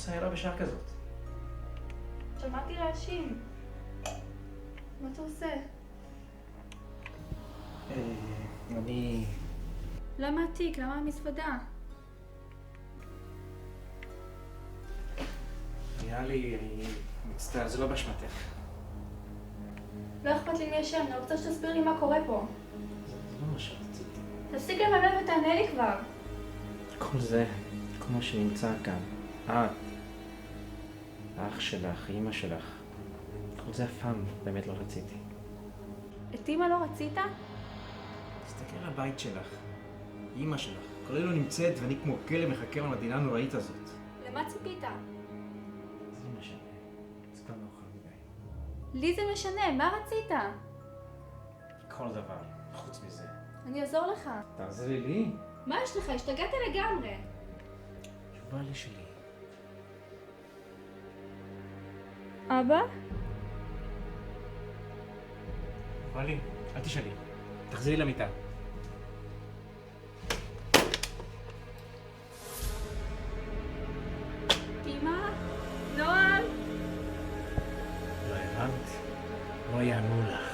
עושה אלה בשעה כזאת? שמעתי להאשים. מה אתה עושה? אני... למה התיק? למה המזוודה? נראה לי... אני מצטער, זה לא באשמתך. לא אכפת לי מי השם, אני רוצה שתסביר לי מה קורה פה. זה לא מה שרציתי. תפסיק לבלבל ותענה לי כבר. כל זה, כל מה שנמצא כאן, את, האח שלך, אמא שלך, כל זה אף פעם באמת לא רציתי. את אמא לא רצית? תסתכל על הבית שלך, אמא שלך, כל אלו נמצאת ואני כמו כלב מחכה למדינה הנוראית הזאת. למה ציפית? זה לא משנה, זה כבר מאוחר מדי. לי זה משנה, מה רצית? כל דבר, חוץ מזה. אני אעזור לך. תעזרי לי. מה יש לך? השתגעת לגמרי. יובל שלי. אבא? יובלי, אל תשאלי. תחזרי למיטה. אמא? נועם? לא הבנת? לא יענו לך.